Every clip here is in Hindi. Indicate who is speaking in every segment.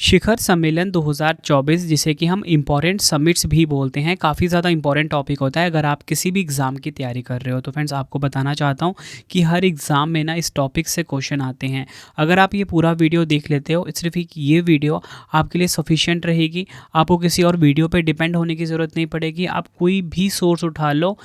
Speaker 1: शिखर सम्मेलन 2024 जिसे कि हम इम्पॉर्टेंट समिट्स भी बोलते हैं, काफ़ी ज़्यादा इम्पॉर्टेंट टॉपिक होता है अगर आप किसी भी एग्ज़ाम की तैयारी कर रहे हो। तो फ्रेंड्स आपको बताना चाहता हूँ कि हर एग्ज़ाम में ना इस टॉपिक से क्वेश्चन आते हैं। अगर आप ये पूरा वीडियो देख लेते हो, सिर्फ एक ये वीडियो आपके लिए सफिशिएंट रहेगी। आपको किसी और वीडियो पे डिपेंड होने की ज़रूरत नहीं पड़ेगी। आप कोई भी सोर्स उठा लो,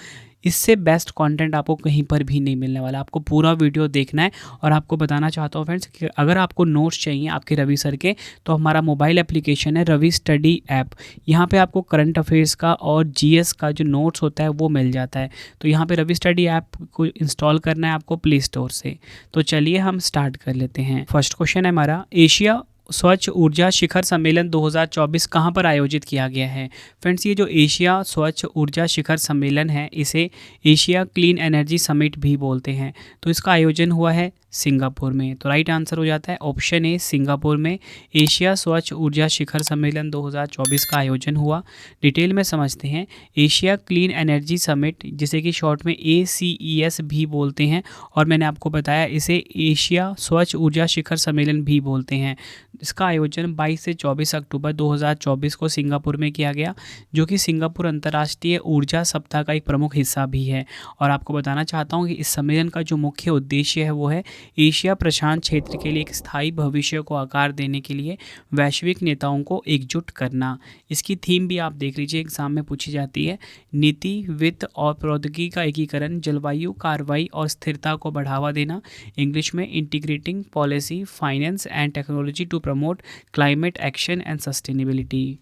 Speaker 1: इससे बेस्ट कंटेंट आपको कहीं पर भी नहीं मिलने वाला। आपको पूरा वीडियो देखना है। और आपको बताना चाहता हूँ फ्रेंड्स कि अगर आपको नोट्स चाहिए आपके रवि सर के, तो हमारा मोबाइल एप्लीकेशन है रवि स्टडी ऐप। यहाँ पे आपको करंट अफेयर्स का और जीएस का जो नोट्स होता है वो मिल जाता है। तो यहाँ पे रवि स्टडी ऐप को इंस्टॉल करना है आपको प्ले स्टोर से। तो चलिए हम स्टार्ट कर लेते हैं। फर्स्ट क्वेश्चन है हमारा, एशिया स्वच्छ ऊर्जा शिखर सम्मेलन 2024 कहाँ पर आयोजित किया गया है। फ्रेंड्स ये जो एशिया स्वच्छ ऊर्जा शिखर सम्मेलन है, इसे एशिया क्लीन एनर्जी समिट भी बोलते हैं। तो इसका आयोजन हुआ है सिंगापुर में। तो राइट आंसर हो जाता है ऑप्शन ए, सिंगापुर में एशिया स्वच्छ ऊर्जा शिखर सम्मेलन 2024 का आयोजन हुआ। डिटेल में समझते हैं। एशिया क्लीन एनर्जी समिट, जिसे कि शॉर्ट में ACES भी बोलते हैं, और मैंने आपको बताया इसे एशिया स्वच्छ ऊर्जा शिखर सम्मेलन भी बोलते हैं। इसका आयोजन 22 से 24 अक्टूबर 2024 को सिंगापुर में किया गया, जो कि सिंगापुर अंतर्राष्ट्रीय ऊर्जा सप्ताह का एक प्रमुख हिस्सा भी है। और आपको बताना चाहता हूँ कि इस सम्मेलन का जो मुख्य उद्देश्य है वो है एशिया प्रशांत क्षेत्र के लिए एक स्थायी भविष्य को आकार देने के लिए वैश्विक नेताओं को एकजुट करना। इसकी थीम भी आप देख लीजिए, एग्जाम में पूछी जाती है। नीति, वित्त और प्रौद्योगिकी का एकीकरण, जलवायु कार्रवाई और स्थिरता को बढ़ावा देना। इंग्लिश में integrating policy, finance and technology to promote climate action and sustainability.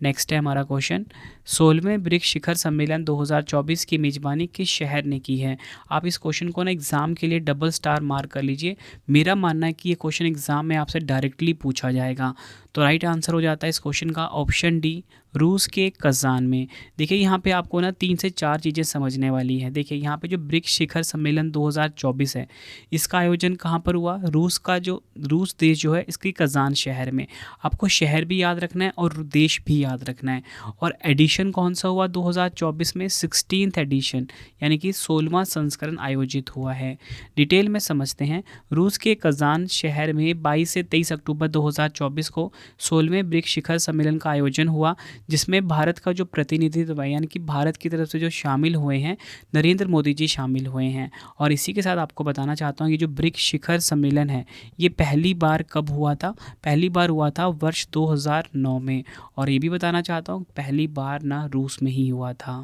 Speaker 1: Next है हमारा क्वेश्चन, 16वें ब्रिक्स शिखर सम्मेलन 2024 की मेज़बानी किस शहर ने की है। आप इस क्वेश्चन को ना एग्ज़ाम के लिए डबल स्टार मार्क कर लीजिए। मेरा मानना है कि ये क्वेश्चन एग्ज़ाम में आपसे डायरेक्टली पूछा जाएगा। तो राइट आंसर हो जाता है इस क्वेश्चन का ऑप्शन डी, रूस के कज़ान में। देखिए यहाँ पे आपको ना 3 से 4 चीज़ें समझने वाली है। देखिए यहाँ पे जो ब्रिक्स शिखर सम्मेलन 2024 है, इसका आयोजन कहाँ पर हुआ, रूस देश जो है इसकी कज़ान शहर में। आपको शहर भी याद रखना है और देश भी याद रखना है। और एडिशन कौन सा हुआ 2024 में, 16th एडिशन, यानी कि 16वां संस्करण आयोजित हुआ है। डिटेल में समझते हैं। रूस के कज़ान शहर में 22 से 23 अक्टूबर 2024 को 16वें ब्रिक्स शिखर सम्मेलन का आयोजन हुआ, जिसमें भारत का जो प्रतिनिधित्व है, यानी कि भारत की तरफ से जो शामिल हुए हैं, नरेंद्र मोदी जी शामिल हुए हैं। और इसी के साथ आपको बताना चाहता हूँ कि जो ब्रिक्स शिखर सम्मेलन है, ये पहली बार कब हुआ था, पहली बार हुआ था वर्ष 2009 में। और ये भी बताना चाहता हूँ पहली बार ना रूस में ही हुआ था।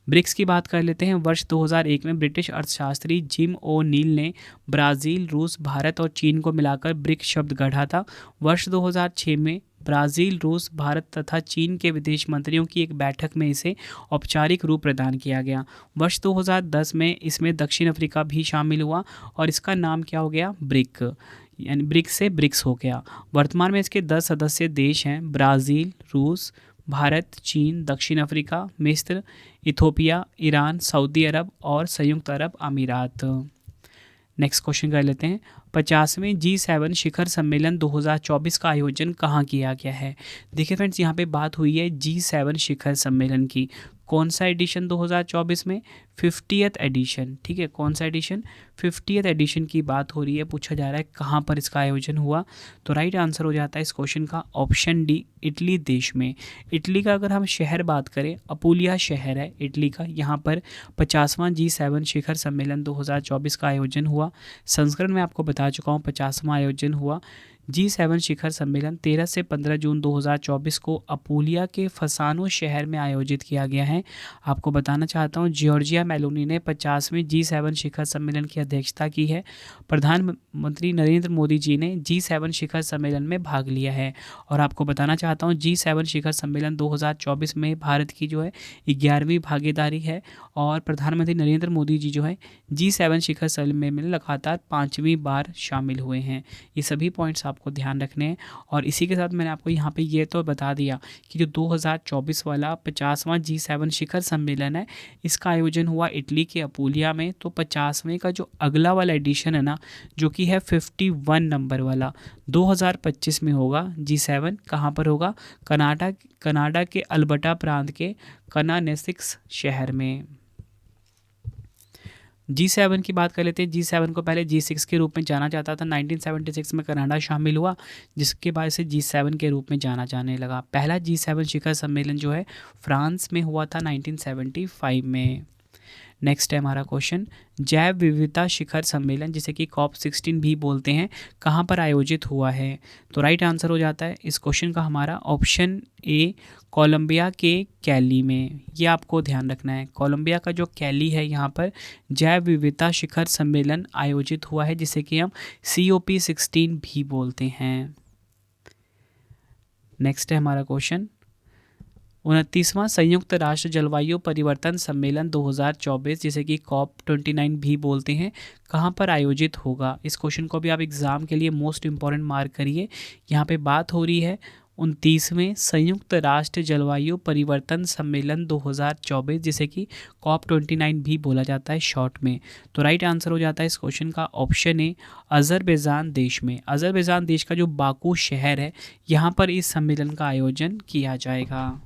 Speaker 1: ब्रिक्स की बात कर लेते हैं। वर्ष 2001 में ब्रिटिश अर्थशास्त्री जिम ओ नील ने ब्राज़ील, रूस, भारत और चीन को मिलाकर ब्रिक्स शब्द गढ़ा था। वर्ष 2006 में ब्राज़ील, रूस, भारत तथा चीन के विदेश मंत्रियों की एक बैठक में इसे औपचारिक रूप प्रदान किया गया। वर्ष 2010 में इसमें दक्षिण अफ्रीका भी शामिल हुआ और इसका नाम क्या हो गया, ब्रिक, यानी ब्रिक्स से ब्रिक्स हो गया। वर्तमान में इसके 10 सदस्य देश हैं, ब्राज़ील, रूस, भारत, चीन, दक्षिण अफ्रीका, मिस्र, इथोपिया, ईरान, सऊदी अरब और संयुक्त अरब अमीरात। नेक्स्ट क्वेश्चन कर लेते हैं। 50वें G7 शिखर सम्मेलन 2024 का आयोजन कहाँ किया गया है। देखिए फ्रेंड्स, यहाँ पे बात हुई है G7 शिखर सम्मेलन की। कौन सा एडिशन 2024 में, 50th एडिशन। ठीक है, कौन सा एडिशन, 50th एडिशन की बात हो रही है। पूछा जा रहा है कहाँ पर इसका आयोजन हुआ। तो राइट आंसर हो जाता है इस क्वेश्चन का ऑप्शन डी, इटली देश में। इटली का अगर हम शहर बात करें, अपुलिया शहर है इटली का। यहाँ पर 50वां G7 शिखर सम्मेलन 2024 का आयोजन हुआ। संस्करण में आपको बता चुका हूँ 50वां आयोजन हुआ। G7 शिखर सम्मेलन 13 से 15 जून 2024 को अपुलिया के फसानो शहर में आयोजित किया गया है। आपको बताना चाहता हूँ जॉर्जिया मेलोनी ने 50वें G7 शिखर सम्मेलन की अध्यक्षता की है। प्रधानमंत्री नरेंद्र मोदी जी ने G7 शिखर सम्मेलन में भाग लिया है। और आपको बताना चाहता हूँ G7 शिखर सम्मेलन 2024 में भारत की जो है 11वीं भागीदारी है। और प्रधानमंत्री नरेंद्र मोदी जी जो है G7 शिखर सम्मेलन में लगातार 5वीं बार शामिल हुए हैं। ये सभी पॉइंट्स आपको ध्यान रखने हैं। और इसी के साथ मैंने आपको यहाँ पे ये तो बता दिया कि जो 2024 वाला 50वां G7 शिखर सम्मेलन है, इसका आयोजन हुआ इटली के अपुलिया में। तो 50वें का जो अगला वाला एडिशन है ना, जो कि है 51 नंबर वाला, 2025 में होगा। G7 कहाँ पर होगा, कनाडा के अल्बर्टा प्रांत के कनानेसिक्स शहर में। G7 की बात कर लेते हैं। G7 को पहले G6 के रूप में जाना जाता था। 1976 में कनाडा शामिल हुआ, जिसके बाद से G7 के रूप में जाना जाने लगा। पहला G7 शिखर सम्मेलन जो है फ्रांस में हुआ था 1975 में। नेक्स्ट है हमारा क्वेश्चन, जैव विविधता शिखर सम्मेलन जिसे कि COP16 भी बोलते हैं, कहाँ पर आयोजित हुआ है? तो राइट आंसर हो जाता है इस क्वेश्चन का हमारा ऑप्शन ए, कोलंबिया के कैली में। ये आपको ध्यान रखना है, कोलंबिया का जो कैली है यहाँ पर जैव विविधता शिखर सम्मेलन आयोजित हुआ है, जिसे कि हम COP16 भी बोलते हैं। नेक्स्ट है हमारा क्वेश्चन, 29वां संयुक्त राष्ट्र जलवायु परिवर्तन सम्मेलन 2024 जिसे कि COP29 भी बोलते हैं, कहाँ पर आयोजित होगा? इस क्वेश्चन को भी आप एग्ज़ाम के लिए मोस्ट इम्पॉर्टेंट मार्क करिए। यहाँ पे बात हो रही है 29वें संयुक्त राष्ट्र जलवायु परिवर्तन सम्मेलन 2024 जिसे कि COP29 भी बोला जाता है शॉर्ट में। तो राइट आंसर हो जाता है इस क्वेश्चन का ऑप्शन ए, अज़रबैजान देश में। अज़रबैजान देश का जो बाकू शहर है, यहाँ पर इस सम्मेलन का आयोजन किया जाएगा।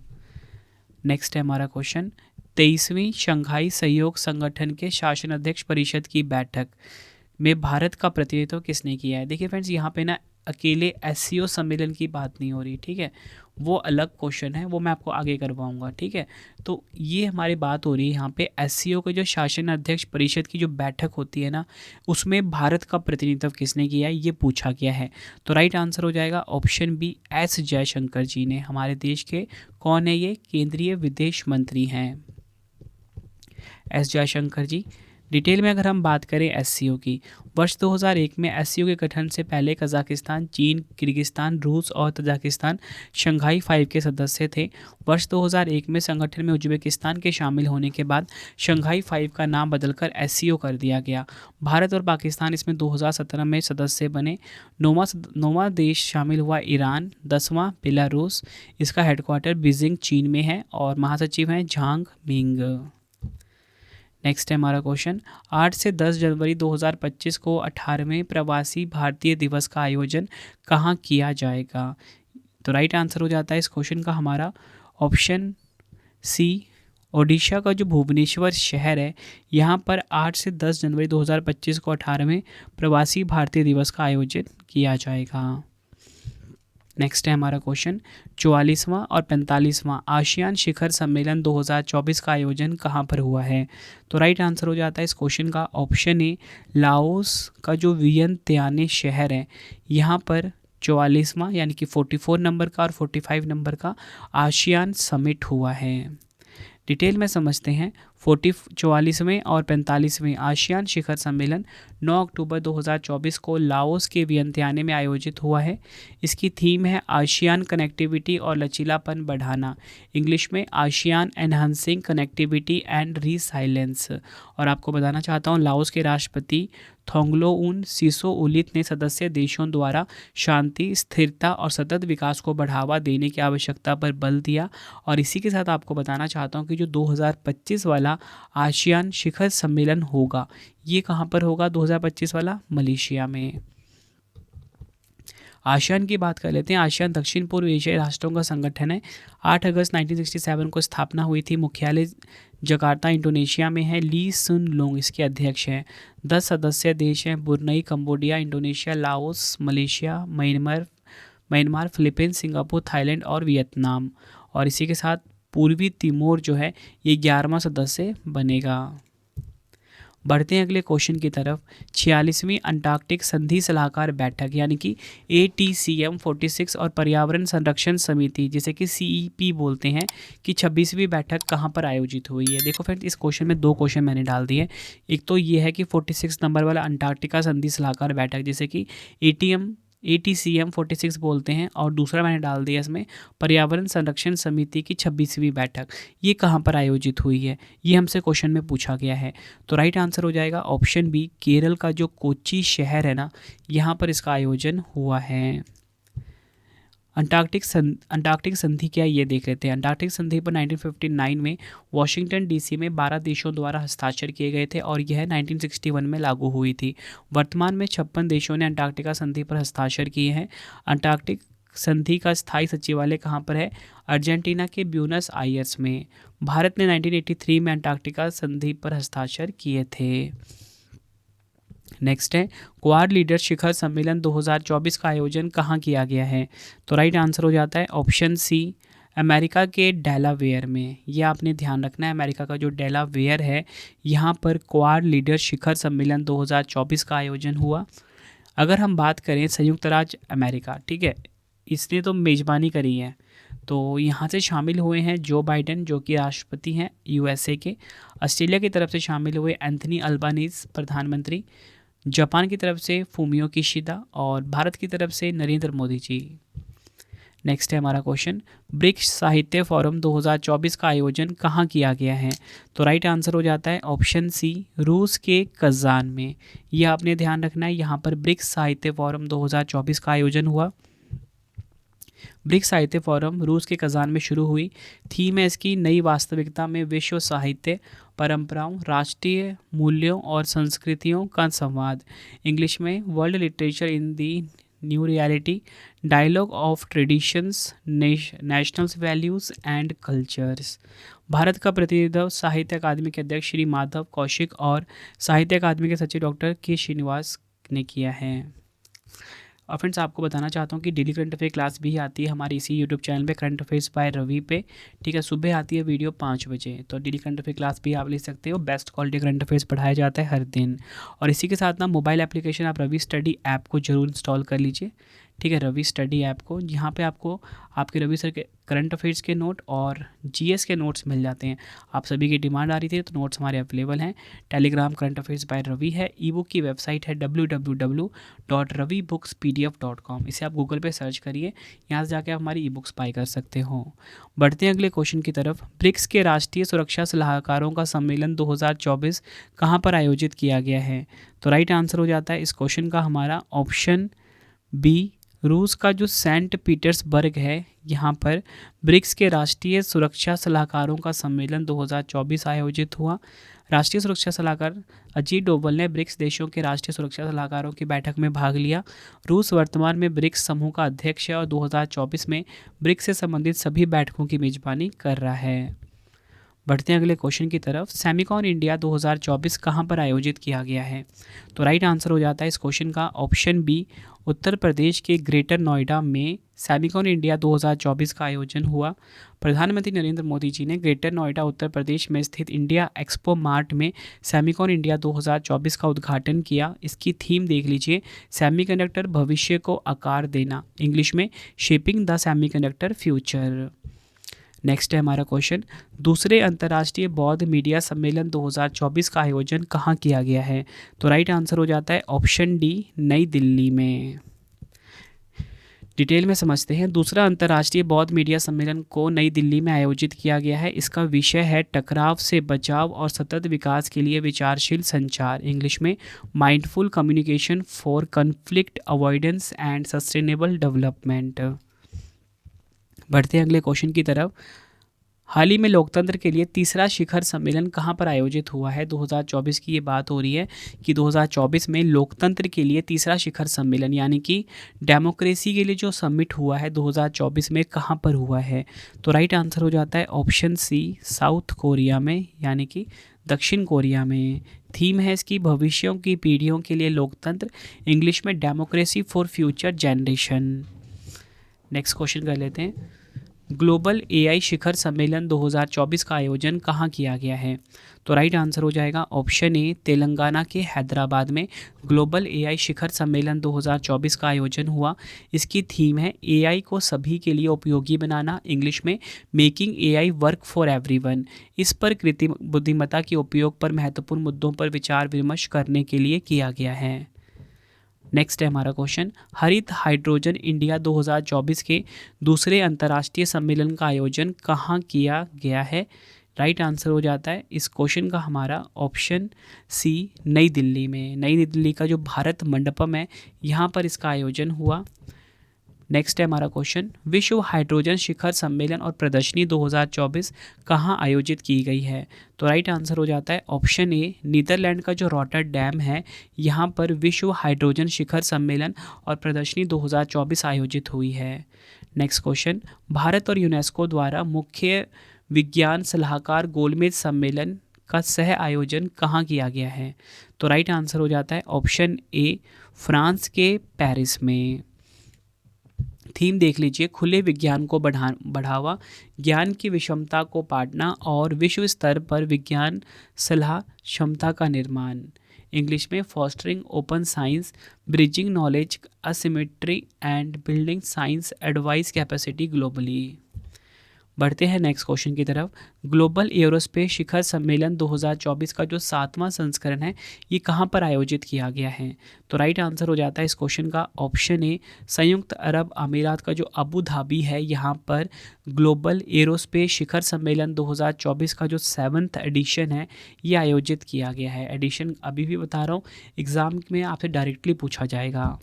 Speaker 1: नेक्स्ट है हमारा क्वेश्चन, 23वीं शंघाई सहयोग संगठन के शासनाध्यक्ष परिषद की बैठक में भारत का प्रतिनिधित्व किसने किया है? देखिए फ्रेंड्स, यहाँ पे ना अकेले SCO सम्मेलन की बात नहीं हो रही, ठीक है, वो अलग क्वेश्चन है, वो मैं आपको आगे करवाऊंगा, ठीक है। तो ये हमारी बात हो रही है यहाँ पे SCO के जो शासन अध्यक्ष परिषद की जो बैठक होती है ना, उसमें भारत का प्रतिनिधित्व किसने किया है, ये पूछा गया है। तो राइट आंसर हो जाएगा ऑप्शन बी, S जयशंकर जी ने। हमारे देश के कौन है ये? केंद्रीय विदेश मंत्री हैं S जयशंकर जी। डिटेल में अगर हम बात करें SCO की, वर्ष 2001 में SCO के गठन से पहले कजाकिस्तान, चीन, किर्गिस्तान, रूस और तजाकिस्तान शंघाई 5 के सदस्य थे। वर्ष 2001 में संगठन में उज्बेकिस्तान के शामिल होने के बाद शंघाई 5 का नाम बदलकर SCO कर दिया गया। भारत और पाकिस्तान इसमें 2017 में सदस्य बने। नौवां देश शामिल हुआ ईरान, 10वां बेलारूस। इसका हेडक्वार्टर बीजिंग चीन में है और महासचिव हैं झांग मिंग। नेक्स्ट है हमारा क्वेश्चन, 8 से 10 जनवरी 2025 को 18वें प्रवासी भारतीय दिवस का आयोजन कहाँ किया जाएगा? तो राइट आंसर हो जाता है इस क्वेश्चन का हमारा ऑप्शन सी, ओडिशा का जो भुवनेश्वर शहर है, यहाँ पर 8 से 10 जनवरी 2025 को 18वें प्रवासी भारतीय दिवस का आयोजन किया जाएगा। नेक्स्ट है हमारा क्वेश्चन, 44वां और 45वां आसियान शिखर सम्मेलन 2024 का आयोजन कहाँ पर हुआ है? तो राइट आंसर हो जाता है इस क्वेश्चन का ऑप्शन ए, लाओस का जो वियंतियाने शहर है, यहाँ पर 44वां यानी कि 44 नंबर का और 45 नंबर का आसियान समिट हुआ है। डिटेल में समझते हैं। 44वें और 45वें आसियान शिखर सम्मेलन 9 अक्टूबर 2024 को लाओस के वियंतियाने में आयोजित हुआ है। इसकी थीम है आसियान कनेक्टिविटी और लचीलापन बढ़ाना, इंग्लिश में आसियान एनहांसिंग कनेक्टिविटी एंड रीसाइलेंस। और आपको बताना चाहता हूँ, लाओस के राष्ट्रपति थोंगलोउन सिसोउलिथ ने सदस्य देशों द्वारा शांति, स्थिरता और सतत विकास को बढ़ावा देने की आवश्यकता पर बल दिया। और इसी के साथ आपको बताना चाहता हूँ कि जो 2025 वाला आसियान शिखर सम्मेलन होगा, ये कहाँ पर होगा? 2025 वाला मलेशिया में। आसियान की बात कर लेते हैं। आसियान दक्षिण पूर्व एशियाई राष्ट्रों का संगठन है। 8 अगस्त 1967 को स्थापना हुई थी। मुख्यालय जकार्ता इंडोनेशिया में है। ली सुन लोंग इसके अध्यक्ष हैं। 10 सदस्य देश हैं, Brunei, Cambodia, Indonesia, Laos, Malaysia, Myanmar, Philippines, Singapore, Thailand और वियतनाम। और इसी के साथ पूर्वी तिमोर जो है ये 11वां सदस्य बनेगा। बढ़ते हैं अगले क्वेश्चन की तरफ। 46वीं अंटार्कटिक संधि सलाहकार बैठक यानी कि ATCM 46 और पर्यावरण संरक्षण समिति जिसे कि CEP बोलते हैं कि 26वीं बैठक कहाँ पर आयोजित हुई है? देखो फ्रेंड्स, इस क्वेश्चन में 2 क्वेश्चन मैंने डाल दिए। एक तो ये है कि 46 नंबर वाला अंटार्कटिका संधि सलाहकार बैठक जिसे कि ATCM 46 बोलते हैं, और दूसरा मैंने डाल दिया इसमें पर्यावरण संरक्षण समिति की 26वीं बैठक, ये कहाँ पर आयोजित हुई है? ये हमसे क्वेश्चन में पूछा गया है। तो राइट आंसर हो जाएगा ऑप्शन बी, केरल का जो कोच्चि शहर है ना, यहाँ पर इसका आयोजन हुआ है। अंटार्कटिक संधि क्या है ये देख लेते हैं। अंटार्कटिक संधि पर 1959 में वॉशिंगटन DC में 12 देशों द्वारा हस्ताक्षर किए गए थे और यह 1961 में लागू हुई थी। वर्तमान में 56 देशों ने अंटार्कटिका संधि पर हस्ताक्षर किए हैं। अंटार्कटिक संधि का स्थायी सचिवालय कहाँ पर है? अर्जेंटीना के ब्यूनस आयर्स में। भारत ने 1983 में अंटार्कटिका संधि पर हस्ताक्षर किए थे। नेक्स्ट है, क्वाड लीडर शिखर सम्मेलन 2024 का आयोजन कहाँ किया गया है? तो राइट आंसर हो जाता है ऑप्शन सी, अमेरिका के डेलावेयर में। यह आपने ध्यान रखना है, अमेरिका का जो डेलावेयर है यहाँ पर क्वाड लीडर शिखर सम्मेलन 2024 का आयोजन हुआ। अगर हम बात करें संयुक्त राज्य अमेरिका, ठीक है, इसने तो मेज़बानी करी है, तो यहाँ से शामिल हुए हैं जो बाइडेन जो कि राष्ट्रपति हैं यूएसए के। ऑस्ट्रेलिया की तरफ से शामिल हुए एंथनी अल्बानीज प्रधानमंत्री। जापान की तरफ से फूमियो किशिदा और भारत की तरफ से नरेंद्र मोदी जी। नेक्स्ट है हमारा क्वेश्चन, ब्रिक्स साहित्य फोरम 2024 का आयोजन कहाँ किया गया है? तो राइट आंसर हो जाता है ऑप्शन सी, रूस के कज़ान में। यह आपने ध्यान रखना है, यहाँ पर ब्रिक्स साहित्य फोरम 2024 का आयोजन हुआ। ब्रिक्स साहित्य फोरम रूस के कज़ान में शुरू हुई। थीम है इसकी नई वास्तविकता में विश्व साहित्य परंपराओं, राष्ट्रीय मूल्यों और संस्कृतियों का संवाद। इंग्लिश में world literature in the new reality, dialogue of traditions, national values and cultures. Bharat का प्रतिनिधित्व साहित्य अकादमी के अध्यक्ष श्री माधव कौशिक और साहित्य अकादमी के सचिव डॉक्टर के श्रीनिवास ने किया है। और फ्रेंड्स आपको बताना चाहता हूँ कि डेली करंट अफेयर क्लास भी आती है हमारे इसी यूट्यूब चैनल पे, करंट अफेयर्स बाय रवि पे, ठीक है। सुबह आती है वीडियो 5 बजे, तो डेली करंट अफेयर क्लास भी आप ले सकते हो। बेस्ट क्वालिटी करंट अफेयर्स पढ़ाया जाता है हर दिन। और इसी के साथ ना मोबाइल एप्लीकेशन आप रवि स्टडी ऐप को जरूर इंस्टॉल कर लीजिए, ठीक है, रवि स्टडी ऐप को। यहाँ पे आपको आपके रवि सर के करंट अफेयर्स के नोट और जीएस के नोट्स मिल जाते हैं। आप सभी की डिमांड आ रही थी तो नोट्स हमारे अवेलेबल हैं। Telegram current affairs by Ravi है। ई बुक की वेबसाइट है www.ravibooks.pdf.com। इसे आप गूगल पे सर्च करिए, यहाँ से जाके आप हमारी ई बुक्स बाय कर सकते हो। बढ़ते हैं अगले क्वेश्चन की तरफ। ब्रिक्स के राष्ट्रीय सुरक्षा सलाहकारों का सम्मेलन 2024 कहाँ पर आयोजित किया गया है? तो राइट आंसर हो जाता है इस क्वेश्चन का हमारा ऑप्शन बी, रूस का जो सेंट पीटर्सबर्ग है, यहाँ पर ब्रिक्स के राष्ट्रीय सुरक्षा सलाहकारों का सम्मेलन 2024 आयोजित हुआ। राष्ट्रीय सुरक्षा सलाहकार अजीत डोभाल ने ब्रिक्स देशों के राष्ट्रीय सुरक्षा सलाहकारों की बैठक में भाग लिया। रूस वर्तमान में ब्रिक्स समूह का अध्यक्ष है और 2024 में ब्रिक्स से संबंधित सभी बैठकों की मेजबानी कर रहा है। बढ़ते हैं अगले क्वेश्चन की तरफ। सेमिकॉन इंडिया 2024 कहाँ पर आयोजित किया गया है? तो राइट आंसर हो जाता है इस क्वेश्चन का ऑप्शन बी, उत्तर प्रदेश के ग्रेटर नोएडा में सेमिकॉन इंडिया 2024 का आयोजन हुआ। प्रधानमंत्री नरेंद्र मोदी जी ने ग्रेटर नोएडा उत्तर प्रदेश में स्थित इंडिया एक्सपो मार्ट में सेमिकॉन इंडिया 2024 का उद्घाटन किया। इसकी थीम देख लीजिए, सेमीकंडक्टर भविष्य को आकार देना, इंग्लिश में shaping the semiconductor future. Next है हमारा क्वेश्चन, दूसरे अंतर्राष्ट्रीय बौद्ध मीडिया सम्मेलन 2024 का आयोजन कहाँ किया गया है? तो राइट आंसर हो जाता है ऑप्शन डी, नई दिल्ली में। डिटेल में समझते हैं। दूसरा अंतर्राष्ट्रीय बौद्ध मीडिया सम्मेलन को नई दिल्ली में आयोजित किया गया है। इसका विषय है टकराव से बचाव और सतत विकास के लिए विचारशील संचार, इंग्लिश में mindful communication for conflict avoidance and sustainable development. बढ़ते हैं अगले क्वेश्चन की तरफ। हाल ही में लोकतंत्र के लिए तीसरा शिखर सम्मेलन कहाँ पर आयोजित हुआ है? 2024 की ये बात हो रही है कि 2024 में लोकतंत्र के लिए तीसरा शिखर सम्मेलन यानी कि डेमोक्रेसी के लिए जो समिट हुआ है 2024 में, कहाँ पर हुआ है? तो राइट आंसर हो जाता है ऑप्शन सी, साउथ कोरिया में, यानी कि दक्षिण कोरिया में। थीम है इसकी भविष्यों की पीढ़ियों के लिए लोकतंत्र, इंग्लिश में democracy for future generation. Next question कर लेते हैं। ग्लोबल एआई शिखर सम्मेलन 2024 का आयोजन कहाँ किया गया है? तो राइट आंसर हो जाएगा ऑप्शन ए, तेलंगाना के हैदराबाद में ग्लोबल एआई शिखर सम्मेलन 2024 का आयोजन हुआ। इसकी थीम है एआई को सभी के लिए उपयोगी बनाना, इंग्लिश में making AI work for everyone. इस पर कृत्रिम बुद्धिमत्ता के उपयोग पर महत्वपूर्ण मुद्दों पर विचार विमर्श करने के लिए किया गया है। नेक्स्ट है हमारा क्वेश्चन, हरित हाइड्रोजन इंडिया 2024 के दूसरे अंतर्राष्ट्रीय सम्मेलन का आयोजन कहाँ किया गया है? राइट आंसर हो जाता है इस क्वेश्चन का हमारा ऑप्शन सी, नई दिल्ली में। नई दिल्ली का जो भारत मंडपम है यहाँ पर इसका आयोजन हुआ। नेक्स्ट है हमारा क्वेश्चन, विश्व हाइड्रोजन शिखर सम्मेलन और प्रदर्शनी 2024 कहाँ आयोजित की गई है? तो राइट आंसर हो जाता है ऑप्शन ए, नीदरलैंड का जो रॉटरडैम है यहाँ पर विश्व हाइड्रोजन शिखर सम्मेलन और प्रदर्शनी 2024 आयोजित हुई है। नेक्स्ट क्वेश्चन, भारत और यूनेस्को द्वारा मुख्य विज्ञान सलाहकार गोलमेज सम्मेलन का सह आयोजन कहाँ किया गया है? तो राइट आंसर हो जाता है ऑप्शन ए, फ्रांस के पेरिस में। थीम देख लीजिए, खुले विज्ञान को बढ़ावा, ज्ञान की विषमता को पाटना और विश्व स्तर पर विज्ञान सलाह क्षमता का निर्माण। इंग्लिश में fostering open science, bridging knowledge asymmetry and building science advice capacity globally. बढ़ते हैं नेक्स्ट क्वेश्चन की तरफ। ग्लोबल एरोस्पेस शिखर सम्मेलन 2024 का जो 7वां संस्करण है ये कहाँ पर आयोजित किया गया है? तो राइट आंसर हो जाता है इस क्वेश्चन का ऑप्शन ए, संयुक्त अरब अमीरात का जो अबू धाबी है यहाँ पर ग्लोबल एरोस्पेस शिखर सम्मेलन 2024 का जो 7th एडिशन है ये आयोजित किया गया है। एडिशन अभी भी बता रहा हूँ, एग्जाम में आपसे डायरेक्टली पूछा जाएगा।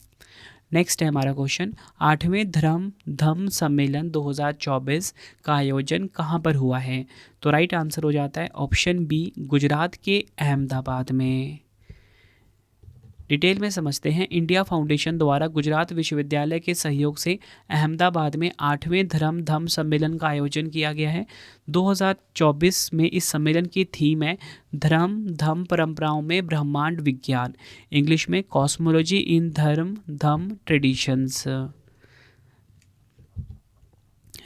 Speaker 1: नेक्स्ट है हमारा क्वेश्चन, 8वें धम्म सम्मेलन 2024 का आयोजन कहाँ पर हुआ है? तो राइट आंसर हो जाता है ऑप्शन बी, गुजरात के अहमदाबाद में। डिटेल में समझते हैं। इंडिया फाउंडेशन द्वारा गुजरात विश्वविद्यालय के सहयोग से अहमदाबाद में 8वें धम्म सम्मेलन का आयोजन किया गया है। 2024 में इस सम्मेलन की थीम है धम्म परंपराओं में ब्रह्मांड विज्ञान, इंग्लिश में कॉस्मोलॉजी इन धम्म ट्रेडिशंस।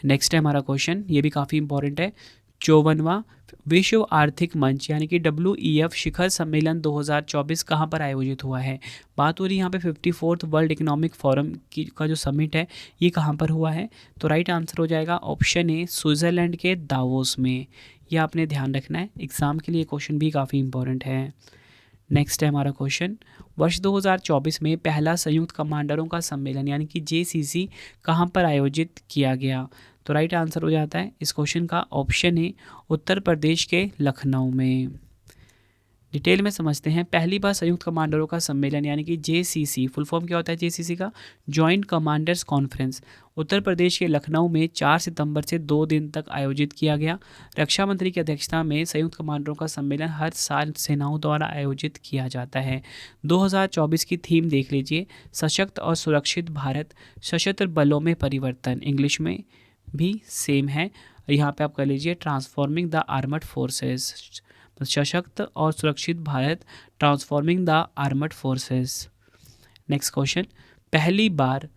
Speaker 1: नेक्स्ट है हमारा क्वेश्चन, ये भी काफ़ी इंपॉर्टेंट है। 54वां विश्व आर्थिक मंच यानी कि WEF शिखर सम्मेलन 2024 कहाँ पर आयोजित हुआ है? बात हो रही है यहाँ पे 54th वर्ल्ड इकोनॉमिक फोरम का जो समिट है ये कहाँ पर हुआ है? तो राइट आंसर हो जाएगा ऑप्शन ए, स्विट्ज़रलैंड के दावोस में। यह आपने ध्यान रखना है, एग्जाम के लिए क्वेश्चन भी काफ़ी इंपॉर्टेंट है। नेक्स्ट है हमारा क्वेश्चन, वर्ष 2024 में पहला संयुक्त कमांडरों का सम्मेलन यानी कि JCC कहाँ पर आयोजित किया गया? तो राइट आंसर हो जाता है इस क्वेश्चन का ऑप्शन ए, उत्तर प्रदेश के लखनऊ में। डिटेल में समझते हैं। पहली बार संयुक्त कमांडरों का सम्मेलन यानी कि JCC, फुल फॉर्म क्या होता है JCC का? Joint commanders conference, Uttar Pradesh के लखनऊ में 4 सितंबर से 2 दिन तक आयोजित किया गया। रक्षा मंत्री की अध्यक्षता में संयुक्त कमांडरों का सम्मेलन हर साल सेनाओं द्वारा आयोजित किया जाता है। 2024 की थीम देख लीजिए, सशक्त और सुरक्षित भारत, सशस्त्र बलों में परिवर्तन, इंग्लिश में भी सेम है। यहाँ पे आप कर लीजिए ट्रांसफॉर्मिंग द आर्मड फोर्सेस, सशक्त और सुरक्षित Bharat, transforming the armed forces. Next question, पहली बार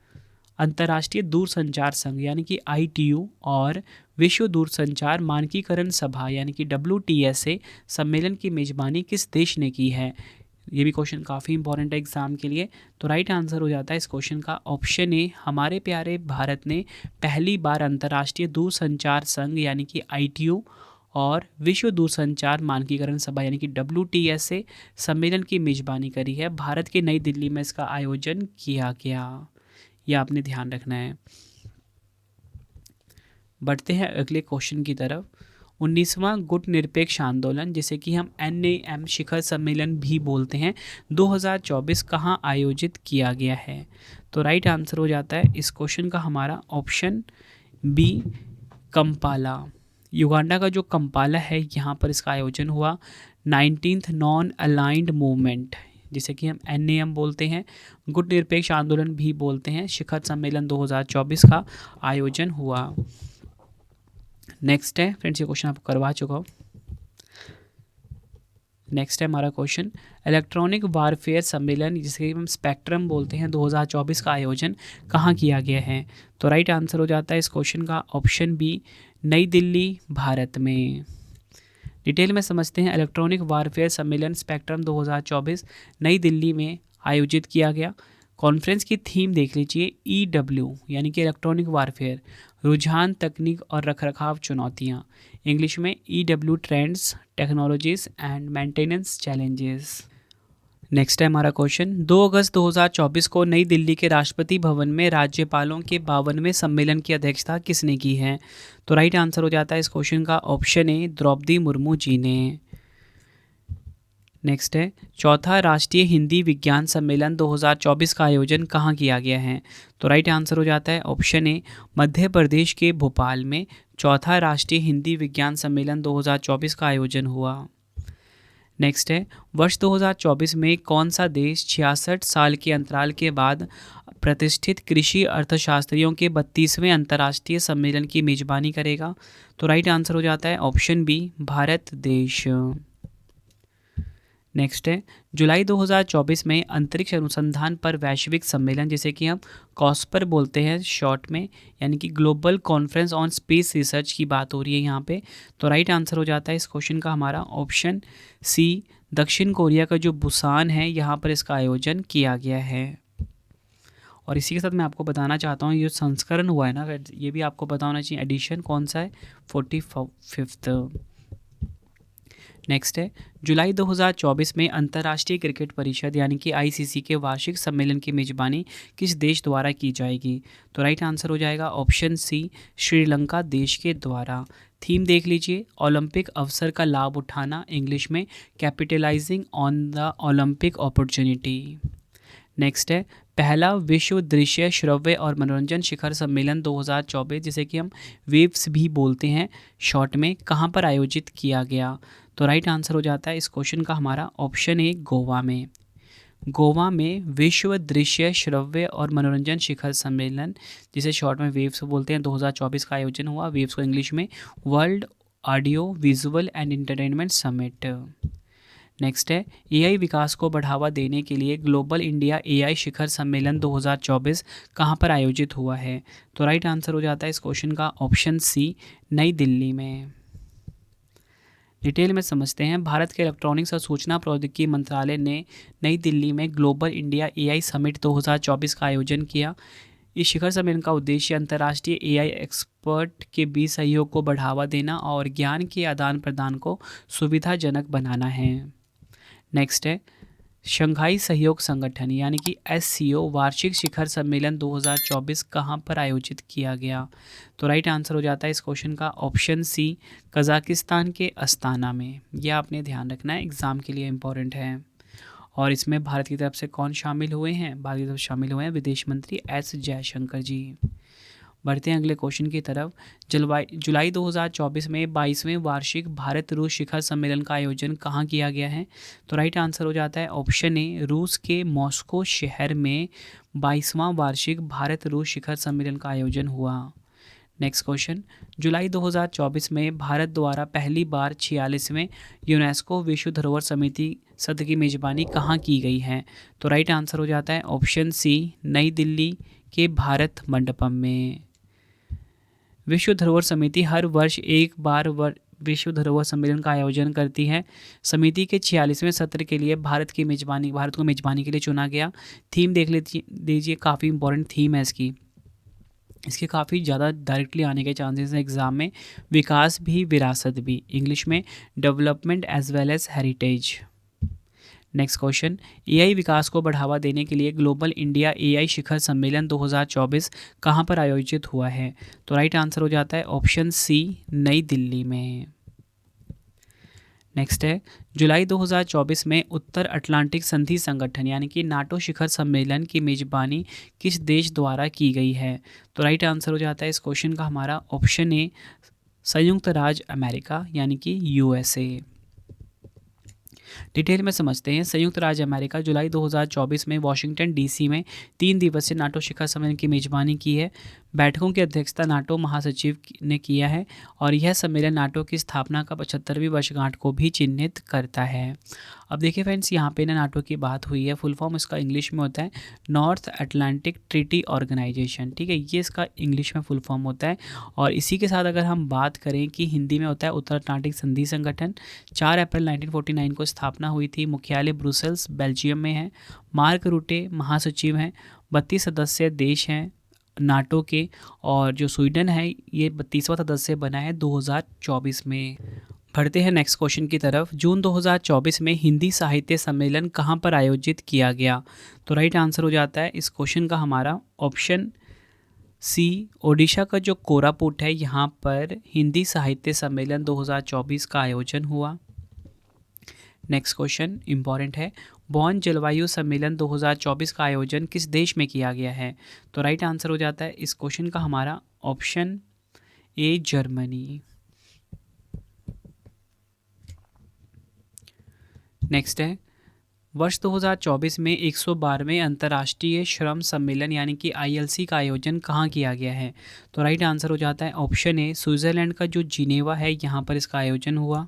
Speaker 1: अंतर्राष्ट्रीय दूरसंचार संघ यानी कि ITU और विश्व दूरसंचार मानकीकरण सभा यानी कि WTSA सम्मेलन की मेजबानी किस देश ने की है? ये भी क्वेश्चन काफ़ी इंपॉर्टेंट है एग्जाम के लिए। तो राइट आंसर हो जाता है इस क्वेश्चन का ऑप्शन ए, हमारे प्यारे भारत ने पहली बार अंतर्राष्ट्रीय दूरसंचार संघ यानी कि ITU और विश्व दूरसंचार मानकीकरण सभा यानी कि WTSA सम्मेलन की मेजबानी करी है। भारत के नई दिल्ली में इसका आयोजन किया गया, यह आपने ध्यान रखना है। बढ़ते हैं अगले क्वेश्चन की तरफ। 19वां गुट निरपेक्ष आंदोलन जिसे कि हम NAM शिखर सम्मेलन भी बोलते हैं 2024 कहाँ आयोजित किया गया है? तो राइट आंसर हो जाता है इस क्वेश्चन का हमारा ऑप्शन बी, कंपाला। युगांडा का जो कंपाला है यहाँ पर इसका आयोजन हुआ। 19th नॉन अलाइंड मूवमेंट जिसे कि हम NAM बोलते हैं, गुट निरपेक्ष आंदोलन भी बोलते हैं, शिखर सम्मेलन 2024 का आयोजन हुआ। नेक्स्ट है फ्रेंड्स, ये क्वेश्चन आपको करवा चुका हूँ। नेक्स्ट है हमारा क्वेश्चन, इलेक्ट्रॉनिक वारफेयर सम्मेलन जिसे हम स्पेक्ट्रम बोलते हैं 2024 का आयोजन कहाँ किया गया है? तो राइट आंसर हो जाता है इस क्वेश्चन का ऑप्शन बी, नई दिल्ली भारत में। डिटेल में समझते हैं। इलेक्ट्रॉनिक वारफेयर सम्मेलन स्पेक्ट्रम 2024 नई दिल्ली में आयोजित किया गया। कॉन्फ्रेंस की थीम देख लीजिए, EW यानी कि इलेक्ट्रॉनिक वारफेयर, रुझान, तकनीक और रखरखाव चुनौतियाँ, इंग्लिश में EW trends, technologies and maintenance challenges. Next है हमारा क्वेश्चन, 2 अगस्त 2024 को नई दिल्ली के राष्ट्रपति भवन में राज्यपालों के 52वें सम्मेलन की अध्यक्षता किसने की है? तो राइट आंसर हो जाता है इस क्वेश्चन का ऑप्शन ए, द्रौपदी मुर्मू जी ने। नेक्स्ट है, चौथा राष्ट्रीय हिंदी विज्ञान सम्मेलन 2024 का आयोजन कहाँ किया गया है? तो राइट आंसर हो जाता है ऑप्शन ए, मध्य प्रदेश के भोपाल में चौथा राष्ट्रीय हिंदी विज्ञान सम्मेलन 2024 का आयोजन हुआ। नेक्स्ट है, वर्ष 2024 में कौन सा देश 66 साल के अंतराल के बाद प्रतिष्ठित कृषि अर्थशास्त्रियों के 32वें अंतर्राष्ट्रीय सम्मेलन की मेजबानी करेगा? तो राइट आंसर हो जाता है ऑप्शन बी, भारत देश। नेक्स्ट है, जुलाई 2024 में अंतरिक्ष अनुसंधान पर वैश्विक सम्मेलन, जिसे कि हम कॉस्पर बोलते हैं शॉर्ट में, यानी कि global conference on space research की बात हो रही है यहाँ पे। तो राइट आंसर हो जाता है इस क्वेश्चन का हमारा ऑप्शन सी, दक्षिण कोरिया का जो बुसान है यहाँ पर इसका आयोजन किया गया है। और इसी के साथ मैं आपको बताना चाहता हूँ, ये संस्करण हुआ है ना, ये भी आपको पता होना चाहिए, एडिशन कौन सा है, 45वां। नेक्स्ट है, जुलाई 2024 में अंतर्राष्ट्रीय क्रिकेट परिषद यानी कि आईसीसी के वार्षिक सम्मेलन की मेजबानी किस देश द्वारा की जाएगी? तो राइट आंसर हो जाएगा ऑप्शन सी, श्रीलंका देश के द्वारा। थीम देख लीजिए, ओलंपिक अवसर का लाभ उठाना, इंग्लिश में capitalising on the Olympic opportunity. Next है, पहला विश्व दृश्य श्रव्य और मनोरंजन शिखर सम्मेलन 2024, जिसे कि हम वेव्स भी बोलते हैं शॉर्ट में, कहाँ पर आयोजित किया गया? तो राइट आंसर हो जाता है इस क्वेश्चन का हमारा ऑप्शन ए, गोवा में। गोवा में विश्व दृश्य श्रव्य और मनोरंजन शिखर सम्मेलन, जिसे शॉर्ट में वेव्स बोलते हैं, 2024 का आयोजन हुआ। वेव्स को इंग्लिश में world audio visual and entertainment summit. Next है, एआई विकास को बढ़ावा देने के लिए ग्लोबल इंडिया एआई शिखर सम्मेलन 2024 कहाँ पर आयोजित हुआ है? तो राइट आंसर हो जाता है इस क्वेश्चन का ऑप्शन सी, नई दिल्ली में। डिटेल में समझते हैं, भारत के इलेक्ट्रॉनिक्स और सूचना प्रौद्योगिकी मंत्रालय ने नई दिल्ली में ग्लोबल इंडिया एआई समिट 2024 का आयोजन किया। इस शिखर सम्मेलन का उद्देश्य अंतर्राष्ट्रीय एआई एक्सपर्ट के बीच सहयोग को बढ़ावा देना और ज्ञान के आदान प्रदान को सुविधाजनक बनाना है। नेक्स्ट है, शंघाई सहयोग संगठन यानी कि एससीओ वार्षिक शिखर सम्मेलन 2024 कहाँ पर आयोजित किया गया? तो राइट आंसर हो जाता है इस क्वेश्चन का ऑप्शन सी, कजाकिस्तान के अस्ताना में। यह आपने ध्यान रखना है, एग्जाम के लिए इम्पोर्टेंट है। और इसमें भारत की तरफ से कौन शामिल हुए हैं? भारत की तरफ शामिल हुए हैं विदेश मंत्री एस जयशंकर जी। बढ़ते हैं अगले क्वेश्चन की तरफ। जुलाई 2024 में 22वें वार्षिक भारत रूस शिखर सम्मेलन का आयोजन कहाँ किया गया है? तो राइट आंसर हो जाता है ऑप्शन ए, रूस के मॉस्को शहर में 22वां वार्षिक भारत रूस शिखर सम्मेलन का आयोजन हुआ। नेक्स्ट क्वेश्चन, जुलाई 2024 में भारत द्वारा पहली बार 46वें यूनेस्को विश्व धरोहर समिति सत्र की मेजबानी कहाँ की गई है? तो राइट आंसर हो जाता है ऑप्शन सी, नई दिल्ली के भारत मंडपम में। विश्व धरोहर समिति हर वर्ष एक बार विश्व धरोहर सम्मेलन का आयोजन करती है। समिति के 46वें सत्र के लिए भारत को मेजबानी के लिए चुना गया। थीम देख लीजिए, काफ़ी इंपॉर्टेंट थीम है इसके काफ़ी ज़्यादा डायरेक्टली आने के चांसेस हैं एग्जाम में। विकास भी विरासत भी, इंग्लिश में development as well as heritage. Next question, AI विकास को बढ़ावा देने के लिए ग्लोबल इंडिया एआई शिखर सम्मेलन 2024 कहाँ पर आयोजित हुआ है? तो राइट आंसर हो जाता है ऑप्शन सी, नई दिल्ली में। नेक्स्ट है, जुलाई 2024 में उत्तर अटलांटिक संधि संगठन यानी कि नाटो शिखर सम्मेलन की मेजबानी किस देश द्वारा की गई है? तो राइट आंसर हो जाता है इस क्वेश्चन का हमारा ऑप्शन ए, संयुक्त राज्य अमेरिका यानी कि यूएसए। डिटेल में समझते हैं, संयुक्त राज्य अमेरिका जुलाई 2024 में वॉशिंगटन डीसी में 3 दिवसीय नाटो शिखर सम्मेलन की मेजबानी की है। बैठकों की अध्यक्षता नाटो महासचिव ने किया है और यह सम्मेलन नाटो की स्थापना का 75वीं वर्षगांठ को भी चिन्हित करता है। अब देखिए फ्रेंड्स, यहाँ पे ना नाटो की बात हुई है, फुल फॉर्म इसका इंग्लिश में होता है नॉर्थ अटलांटिक ट्रीटी ऑर्गेनाइजेशन। ठीक है, ये इसका इंग्लिश में फुल फॉर्म होता है। और इसी के साथ अगर हम बात करें कि हिंदी में होता है उत्तर अटलांटिक संधि संगठन। 4 अप्रैल 1949 को स्थापना हुई थी। मुख्यालय ब्रुसेल्स बेल्जियम में है। मार्क रूटे महासचिव हैं। 32 सदस्य देश हैं नाटो के, और जो स्वीडन है ये 32वां सदस्य बना है 2024 में। बढ़ते हैं नेक्स्ट क्वेश्चन की तरफ। जून 2024 में हिंदी साहित्य सम्मेलन कहाँ पर आयोजित किया गया? तो राइट आंसर हो जाता है इस क्वेश्चन का हमारा ऑप्शन सी, ओडिशा का जो कोरापुट है यहाँ पर हिंदी साहित्य सम्मेलन 2024 का आयोजन हुआ। नेक्स्ट क्वेश्चन इंपॉर्टेंट है, बॉन जलवायु सम्मेलन 2024 का आयोजन किस देश में किया गया है? तो राइट आंसर हो जाता है इस क्वेश्चन का हमारा ऑप्शन ए, जर्मनी। नेक्स्ट है, वर्ष 2024 में 112वें अंतर्राष्ट्रीय श्रम सम्मेलन यानी कि ILC का आयोजन कहाँ किया गया है? तो राइट आंसर हो जाता है ऑप्शन ए, स्विट्ज़रलैंड का जो जिनेवा है यहाँ पर इसका आयोजन हुआ।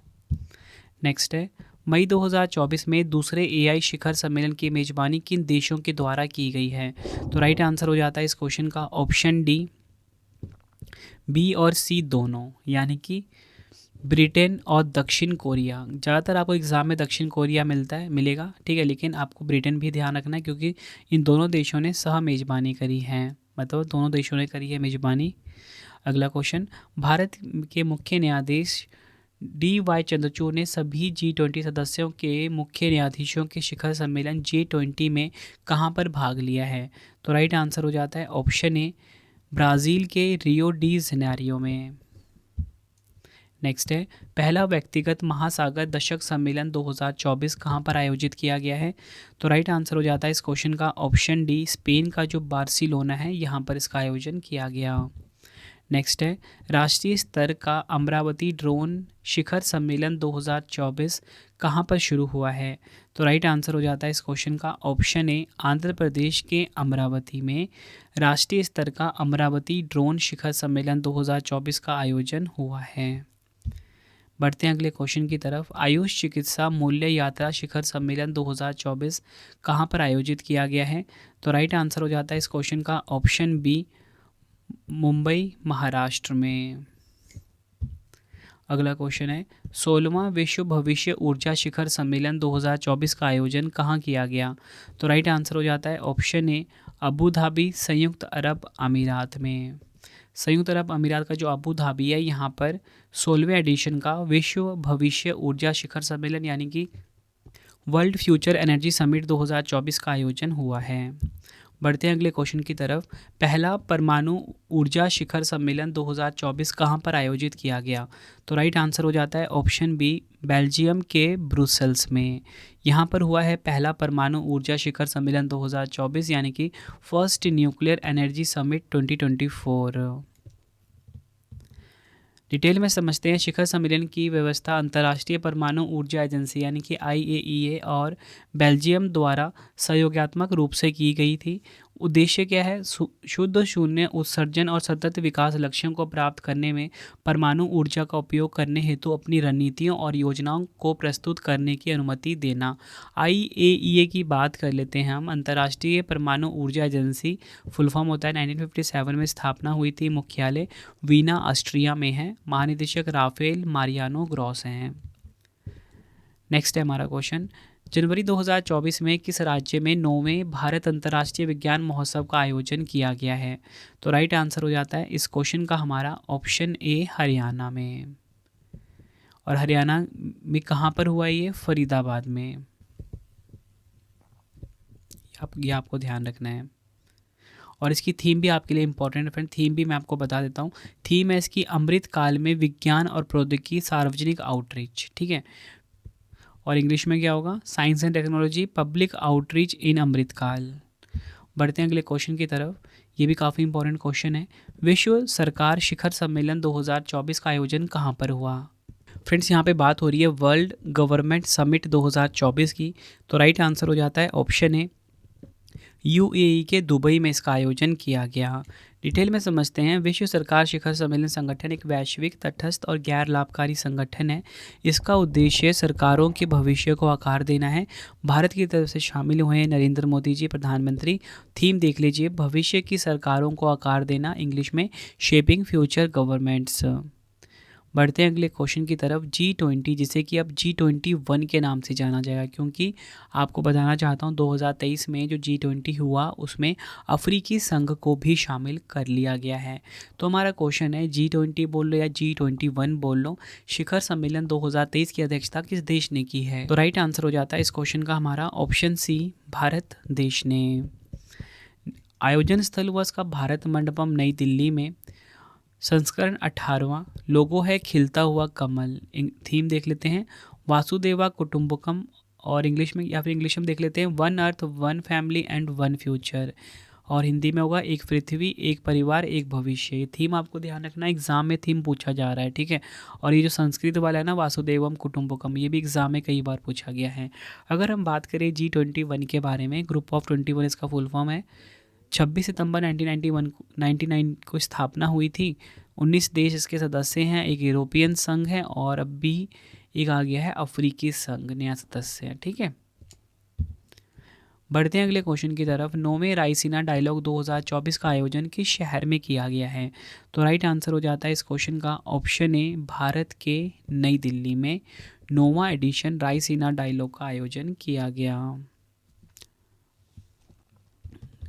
Speaker 1: नेक्स्ट है, मई 2024 में दूसरे AI शिखर सम्मेलन की मेजबानी किन देशों के द्वारा की गई है? तो राइट आंसर हो जाता है इस क्वेश्चन का ऑप्शन डी, बी और सी दोनों, यानी कि ब्रिटेन और दक्षिण कोरिया। ज़्यादातर आपको एग्ज़ाम में दक्षिण कोरिया मिलेगा, ठीक है, लेकिन आपको ब्रिटेन भी ध्यान रखना है क्योंकि इन दोनों देशों ने सह मेज़बानी करी है, मतलब दोनों देशों ने करी है मेज़बानी। अगला क्वेश्चन, भारत के मुख्य न्यायाधीश DY चंद्रचूड़ ने सभी G20 सदस्यों के मुख्य न्यायाधीशों के शिखर सम्मेलन G20 में कहाँ पर भाग लिया है? तो राइट आंसर हो जाता है ऑप्शन ए, ब्राज़ील के रियो डी जेनेरियो में। नेक्स्ट है, पहला व्यक्तिगत महासागर दशक सम्मेलन 2024 कहाँ पर आयोजित किया गया है? तो राइट आंसर हो जाता है इस क्वेश्चन का ऑप्शन डी, स्पेन का जो बार्सिलोना है यहाँ पर इसका आयोजन किया गया। नेक्स्ट है, राष्ट्रीय स्तर का अमरावती ड्रोन शिखर सम्मेलन 2024 कहाँ पर शुरू हुआ है? तो राइट आंसर हो जाता है इस क्वेश्चन का ऑप्शन ए, आंध्र प्रदेश के अमरावती में राष्ट्रीय स्तर का अमरावती ड्रोन शिखर सम्मेलन 2024 का आयोजन हुआ है। बढ़ते हैं अगले क्वेश्चन की तरफ, आयुष चिकित्सा मूल्य यात्रा शिखर सम्मेलन 2024 कहाँ पर आयोजित किया गया है? तो राइट आंसर हो जाता है इस क्वेश्चन का ऑप्शन बी, मुंबई महाराष्ट्र में। अगला क्वेश्चन है, 16वां विश्व भविष्य ऊर्जा शिखर सम्मेलन 2024 का आयोजन कहाँ किया गया? तो राइट आंसर हो जाता है ऑप्शन ए, अबू धाबी संयुक्त अरब अमीरात में। संयुक्त अरब अमीरात का जो अबू धाबी है यहाँ पर 16वें एडिशन का विश्व भविष्य ऊर्जा शिखर सम्मेलन यानी कि वर्ल्ड फ्यूचर एनर्जी समिट 2024 का आयोजन हुआ है। बढ़ते हैं अगले क्वेश्चन की तरफ, पहला परमाणु ऊर्जा शिखर सम्मेलन 2024 कहाँ पर आयोजित किया गया? तो राइट आंसर हो जाता है ऑप्शन बी, बेल्जियम के ब्रुसेल्स में। यहाँ पर हुआ है पहला परमाणु ऊर्जा शिखर सम्मेलन 2024 यानी कि first nuclear energy summit 2024। Detail में समझते हैं, शिखर सम्मेलन की व्यवस्था अंतर्राष्ट्रीय परमाणु ऊर्जा एजेंसी यानी कि IAEA और बेल्जियम द्वारा सहयोगात्मक रूप से की गई थी। उद्देश्य क्या है? शुद्ध शून्य उत्सर्जन और सतत विकास लक्ष्यों को प्राप्त करने में परमाणु ऊर्जा का उपयोग करने हेतु अपनी रणनीतियों और योजनाओं को प्रस्तुत करने की अनुमति देना। IAEA की बात कर लेते हैं हम, अंतर्राष्ट्रीय परमाणु ऊर्जा एजेंसी फुल फॉर्म होता है। 1957 में स्थापना हुई थी, मुख्यालय वीना ऑस्ट्रिया में है, महानिदेशक राफेल मारियानो ग्रॉस हैं। नेक्स्ट है हमारा क्वेश्चन, जनवरी 2024 में किस राज्य में 9वें भारत अंतर्राष्ट्रीय विज्ञान महोत्सव का आयोजन किया गया है? तो राइट आंसर हो जाता है इस क्वेश्चन का हमारा ऑप्शन ए, हरियाणा में। और हरियाणा में कहाँ पर हुआ ये? फरीदाबाद में। ये आपको ध्यान रखना है। और इसकी थीम भी आपके लिए इंपॉर्टेंट है फ्रेंड, थीम भी मैं आपको बता देता हूँ। थीम है इसकी अमृत काल में विज्ञान और प्रौद्योगिकी सार्वजनिक आउटरीच, ठीक है। और इंग्लिश में क्या होगा? Science and technology public outreach in Amritkaal. बढ़ते हैं अगले क्वेश्चन की तरफ, ये भी काफ़ी इंपॉर्टेंट क्वेश्चन है। विश्व सरकार शिखर सम्मेलन 2024 का आयोजन कहाँ पर हुआ? फ्रेंड्स यहाँ पे बात हो रही है वर्ल्ड गवर्नमेंट समिट 2024 की। तो राइट आंसर हो जाता है ऑप्शन ए, UAE के दुबई में इसका आयोजन किया गया। डिटेल में समझते हैं, विश्व सरकार शिखर सम्मेलन संगठन एक वैश्विक तटस्थ और गैर लाभकारी संगठन है। इसका उद्देश्य सरकारों के भविष्य को आकार देना है। भारत की तरफ से शामिल हुए हैं नरेंद्र मोदी जी प्रधानमंत्री। थीम देख लीजिए, भविष्य की सरकारों को आकार देना, इंग्लिश में शेपिंग फ्यूचर गवर्नमेंट्स। बढ़ते हैं अगले क्वेश्चन की तरफ, G20 जिसे कि अब G21 के नाम से जाना जाएगा, क्योंकि आपको बताना चाहता हूँ 2023 में जो G20 हुआ उसमें अफ्रीकी संघ को भी शामिल कर लिया गया है। तो हमारा क्वेश्चन है, G20 बोल लो या G21 बोल लो, शिखर सम्मेलन 2023 की अध्यक्षता किस देश ने की है? तो राइट आंसर हो जाता है इस क्वेश्चन का हमारा ऑप्शन सी, भारत देश ने। आयोजन स्थल हुआ इसका भारत मंडपम नई दिल्ली में। संस्करण 18वां, लोगो है खिलता हुआ कमल। थीम देख लेते हैं, वासुदेवा कुटुंबकम, और इंग्लिश में या फिर इंग्लिश में देख लेते हैं one earth one family and one future, और हिंदी में होगा एक पृथ्वी एक परिवार एक भविष्य। ये थीम आपको ध्यान रखना, एग्जाम में थीम पूछा जा रहा है, ठीक है। और ये जो संस्कृत वाला है ना, वासुदेवम कुटुंबकम, ये भी एग्जाम में कई बार पूछा गया है। अगर हम बात करें G21 के बारे में, ग्रुप ऑफ 21 इसका फुल फॉर्म है। 26 सितंबर 1999 को स्थापना हुई थी। 19 देश इसके सदस्य हैं, एक यूरोपियन संघ है और अब भी एक आ गया है अफ्रीकी संघ नया सदस्य है, ठीक है। बढ़ते हैं अगले क्वेश्चन की तरफ। 9वें रायसीना डायलॉग 2024 का आयोजन किस शहर में किया गया है? तो राइट आंसर हो जाता है इस क्वेश्चन का ऑप्शन ए, भारत के नई दिल्ली में 9वां एडिशन रायसीना डायलॉग का आयोजन किया गया।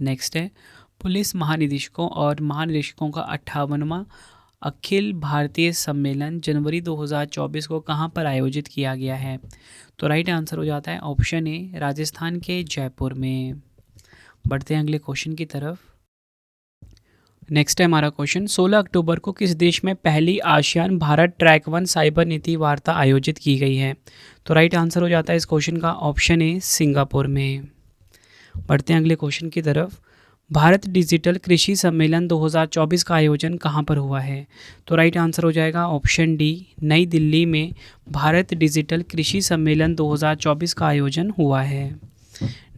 Speaker 1: नेक्स्ट है, पुलिस महानिदेशकों और महानिदेशकों का 58वां अखिल भारतीय सम्मेलन जनवरी 2024 को कहाँ पर आयोजित किया गया है? तो राइट आंसर हो जाता है ऑप्शन ए, राजस्थान के जयपुर में। बढ़ते हैं अगले क्वेश्चन की तरफ। नेक्स्ट है हमारा क्वेश्चन, 16 अक्टूबर को किस देश में पहली आसियान भारत ट्रैक 1 साइबर नीति वार्ता आयोजित की गई है? तो राइट आंसर हो जाता है इस क्वेश्चन का ऑप्शन ए, सिंगापुर में। बढ़ते हैं अगले क्वेश्चन की तरफ। भारत डिजिटल कृषि सम्मेलन 2024 का आयोजन कहाँ पर हुआ है? तो राइट आंसर हो जाएगा ऑप्शन डी, नई दिल्ली में भारत डिजिटल कृषि सम्मेलन 2024 का आयोजन हुआ है।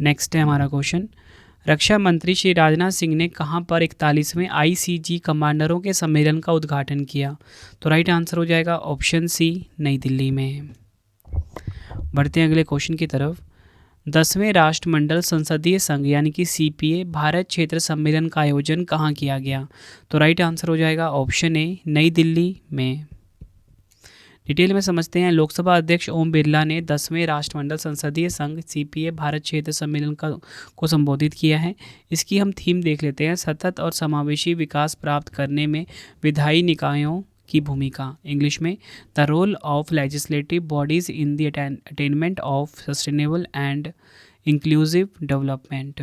Speaker 1: नेक्स्ट है हमारा क्वेश्चन, रक्षा मंत्री श्री राजनाथ सिंह ने कहाँ पर 41वें ICG कमांडरों के सम्मेलन का उद्घाटन किया? तो राइट आंसर हो जाएगा ऑप्शन सी, नई दिल्ली में। बढ़ते हैं अगले क्वेश्चन की तरफ। 10वें राष्ट्रमंडल संसदीय संघ यानी कि CPA भारत क्षेत्र सम्मेलन का आयोजन कहाँ किया गया? तो राइट आंसर हो जाएगा ऑप्शन ए, नई दिल्ली में। डिटेल में समझते हैं। लोकसभा अध्यक्ष ओम बिरला ने 10वें राष्ट्रमंडल संसदीय संघ CPA भारत क्षेत्र सम्मेलन को संबोधित किया है। इसकी हम थीम देख लेते हैं, सतत और समावेशी विकास प्राप्त करने में विधायी निकायों की भूमिका। इंग्लिश में the role of legislative bodies in the attainment of sustainable and inclusive development.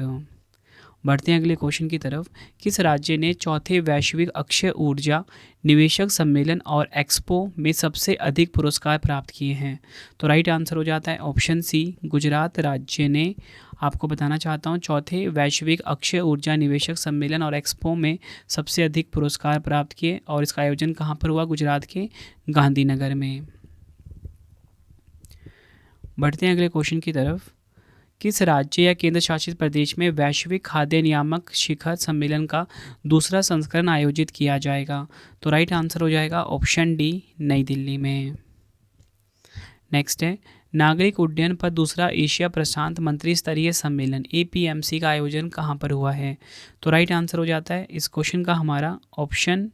Speaker 1: बढ़ते हैं अगले क्वेश्चन की तरफ। किस राज्य ने चौथे वैश्विक अक्षय ऊर्जा निवेशक सम्मेलन और एक्सपो में सबसे अधिक पुरस्कार प्राप्त किए हैं? तो राइट आंसर हो जाता है ऑप्शन सी, गुजरात राज्य ने। आपको बताना चाहता हूँ, चौथे वैश्विक अक्षय ऊर्जा निवेशक सम्मेलन और एक्सपो में सबसे अधिक पुरस्कार प्राप्त किए, और इसका आयोजन कहाँ पर हुआ? गुजरात के गांधीनगर में। बढ़ते हैं अगले क्वेश्चन की तरफ। किस राज्य या केंद्र शासित प्रदेश में वैश्विक खाद्य नियामक शिखर सम्मेलन का दूसरा संस्करण आयोजित किया जाएगा? तो राइट आंसर हो जाएगा ऑप्शन डी, नई दिल्ली में। नेक्स्ट है, नागरिक उड्डयन पर दूसरा एशिया प्रशांत मंत्री स्तरीय सम्मेलन APMC का आयोजन कहाँ पर हुआ है? तो राइट आंसर हो जाता है इस क्वेश्चन का हमारा ऑप्शन,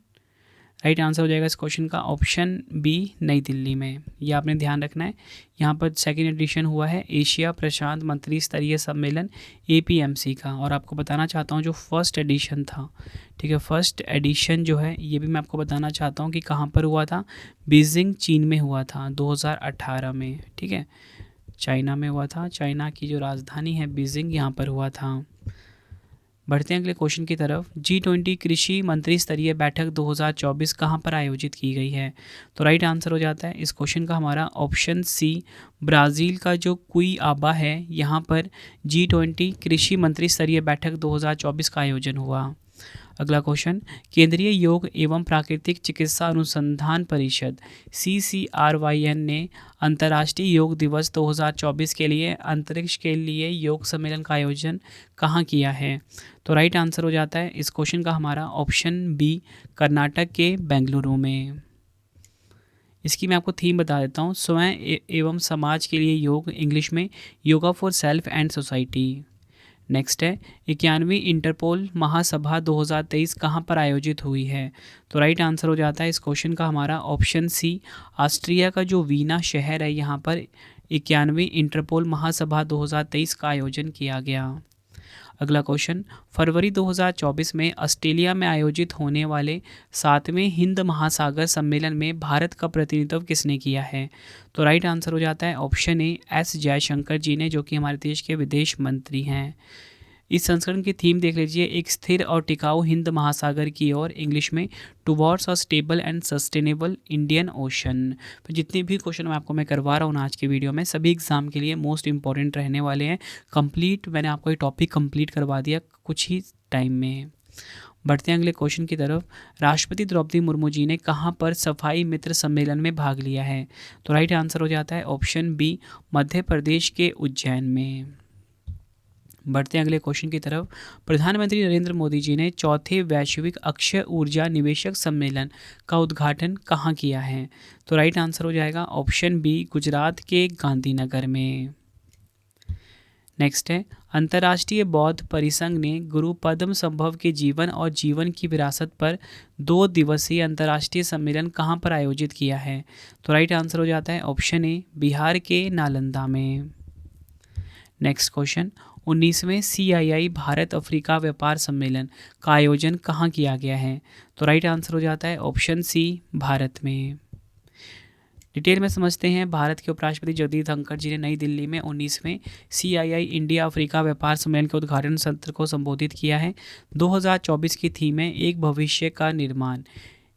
Speaker 1: राइट आंसर हो जाएगा इस क्वेश्चन का ऑप्शन बी, नई दिल्ली में। ये आपने ध्यान रखना है। यहाँ पर सेकेंड एडिशन हुआ है एशिया प्रशांत मंत्री स्तरीय सम्मेलन APMC का, और आपको बताना चाहता हूँ जो फर्स्ट एडिशन था, ठीक है, फर्स्ट एडिशन जो है ये भी मैं आपको बताना चाहता हूँ कि कहाँ पर हुआ था। बीजिंग चीन में हुआ था 2018 में, ठीक है, चाइना में हुआ था। चाइना की जो राजधानी है बीजिंग, यहाँ पर हुआ था। बढ़ते हैं अगले क्वेश्चन की तरफ। G20 कृषि मंत्री स्तरीय बैठक 2024 कहाँ पर आयोजित की गई है? तो राइट आंसर हो जाता है इस क्वेश्चन का हमारा ऑप्शन सी, ब्राज़ील का जो कुइआबा है यहाँ पर G20 कृषि मंत्री स्तरीय बैठक 2024 का आयोजन हुआ। अगला क्वेश्चन, केंद्रीय योग एवं प्राकृतिक चिकित्सा अनुसंधान परिषद CCRYN ने अंतर्राष्ट्रीय योग दिवस 2024 के लिए अंतरिक्ष के लिए योग सम्मेलन का आयोजन कहाँ किया है? तो राइट आंसर हो जाता है इस क्वेश्चन का हमारा ऑप्शन बी, कर्नाटक के बेंगलुरु में। इसकी मैं आपको थीम बता देता हूँ, स्वयं एवं समाज के लिए योग, इंग्लिश में yoga for self and society. Next है, 91वीं इंटरपोल महासभा 2023 कहाँ पर आयोजित हुई है? तो राइट आंसर हो जाता है इस क्वेश्चन का हमारा ऑप्शन सी, ऑस्ट्रिया का जो वीना शहर है यहाँ पर 91वीं इंटरपोल महासभा 2023 का आयोजन किया गया। अगला क्वेश्चन, फरवरी 2024 में ऑस्ट्रेलिया में आयोजित होने वाले 7वें हिंद महासागर सम्मेलन में भारत का प्रतिनिधित्व किसने किया है? तो राइट आंसर हो जाता है ऑप्शन ए, S जयशंकर जी ने, जो कि हमारे देश के विदेश मंत्री हैं। इस संस्करण की थीम देख लीजिए, एक स्थिर और टिकाऊ हिंद महासागर की ओर, इंग्लिश में towards a stable and sustainable Indian ocean. तो जितने भी क्वेश्चन मैं करवा रहा हूँ आज की वीडियो में, सभी एग्जाम के लिए मोस्ट इंपॉर्टेंट रहने वाले हैं। कंप्लीट मैंने आपको ये टॉपिक कंप्लीट करवा दिया कुछ ही टाइम में। बढ़ते हैं अगले क्वेश्चन की तरफ। राष्ट्रपति द्रौपदी मुर्मू जी ने कहाँ पर सफाई मित्र सम्मेलन में भाग लिया है? तो राइट आंसर हो जाता है ऑप्शन बी, मध्य प्रदेश के उज्जैन में। बढ़ते हैं अगले क्वेश्चन की तरफ। प्रधानमंत्री नरेंद्र मोदी जी ने चौथे वैश्विक अक्षय ऊर्जा निवेशक सम्मेलन का उद्घाटन कहाँ किया है? तो राइट आंसर हो जाएगा ऑप्शन बी, गुजरात के गांधीनगर में। नेक्स्ट है, अंतर्राष्ट्रीय बौद्ध परिसंघ ने गुरु पद्म संभव के जीवन और जीवन की विरासत पर 2 दिवसीय अंतर्राष्ट्रीय सम्मेलन कहाँ पर आयोजित किया है? तो राइट आंसर हो जाता है ऑप्शन ए, बिहार के नालंदा में। नेक्स्ट क्वेश्चन, 19वें CII भारत अफ्रीका व्यापार सम्मेलन का आयोजन कहाँ किया गया है? तो राइट आंसर हो जाता है ऑप्शन सी, भारत में। डिटेल में समझते हैं। भारत के उपराष्ट्रपति जगदीप धनखड़ जी ने नई दिल्ली में 19वें CII इंडिया अफ्रीका व्यापार सम्मेलन के उद्घाटन सत्र को संबोधित किया है। 2024 की थीम है एक भविष्य का निर्माण,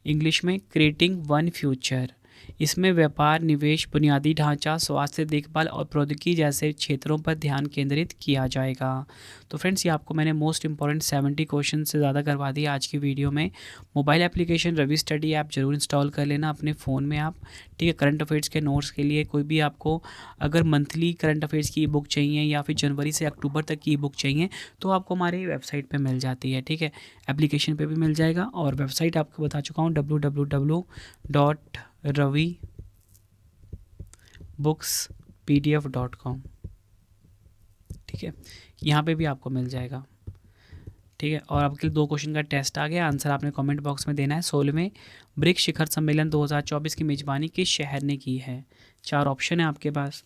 Speaker 1: इंग्लिश में क्रिएटिंग वन फ्यूचर। इसमें व्यापार, निवेश, बुनियादी ढांचा, स्वास्थ्य देखभाल और प्रौद्योगिकी जैसे क्षेत्रों पर ध्यान केंद्रित किया जाएगा। तो फ्रेंड्स, ये आपको मैंने मोस्ट इंपॉर्टेंट 70 क्वेश्चन से ज़्यादा करवा दिया आज की वीडियो में। Mobile application Ravi study app जरूर इंस्टॉल कर लेना अपने फ़ोन में आप, ठीक है। करंट अफेयर्स के नोट्स के लिए कोई भी आपको अगर मंथली करंट अफेयर्स की बुक चाहिए या फिर जनवरी से अक्टूबर तक की बुक चाहिए तो आपको हमारी वेबसाइट पे मिल जाती है, ठीक है। एप्लीकेशन पे भी मिल जाएगा और वेबसाइट आपको बता चुका हूँ www.ravibooks.pdf.com, ठीक है। यहाँ पे भी आपको मिल जाएगा, ठीक है। और आपके लिए 2 क्वेश्चन का टेस्ट आ गया, आंसर आपने कमेंट बॉक्स में देना है। 16वें ब्रिक्स शिखर सम्मेलन 2024 की मेजबानी किस शहर ने की है? 4 ऑप्शन है आपके पास।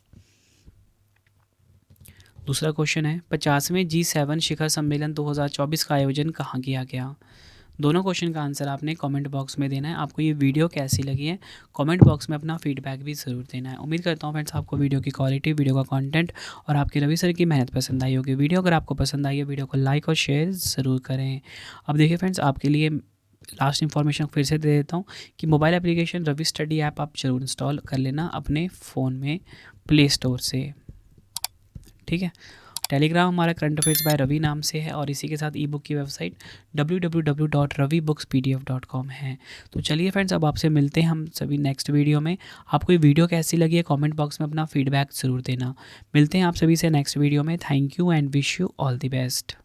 Speaker 1: दूसरा क्वेश्चन है, 50वें G7 शिखर सम्मेलन 2024 का आयोजन कहाँ किया गया? दोनों क्वेश्चन का आंसर आपने कमेंट बॉक्स में देना है। आपको ये वीडियो कैसी लगी है कमेंट बॉक्स में अपना फीडबैक भी ज़रूर देना है। उम्मीद करता हूँ फ्रेंड्स आपको वीडियो की क्वालिटी, वीडियो का कंटेंट और आपके रवि सर की मेहनत पसंद आई होगी। वीडियो अगर आपको पसंद आई है वीडियो को लाइक और शेयर ज़रूर करें। अब देखिए फ्रेंड्स, आपके लिए लास्ट इन्फॉर्मेशन फिर से दे देता हूँ कि mobile application Ravi study app आप जरूर इंस्टॉल कर लेना अपने फ़ोन में प्ले स्टोर से, ठीक है। टेलीग्राम हमारा करंट अफेयर्स बाय रवि नाम से है और इसी के साथ ई बुक की वेबसाइट www.ravibooks.pdf.com है। तो चलिए फ्रेंड्स, अब आपसे मिलते हैं हम सभी नेक्स्ट वीडियो में। आपको ये वीडियो कैसी लगी है कमेंट बॉक्स में अपना फीडबैक ज़रूर देना। मिलते हैं आप सभी से नेक्स्ट वीडियो में। Thank you and wish you all the best.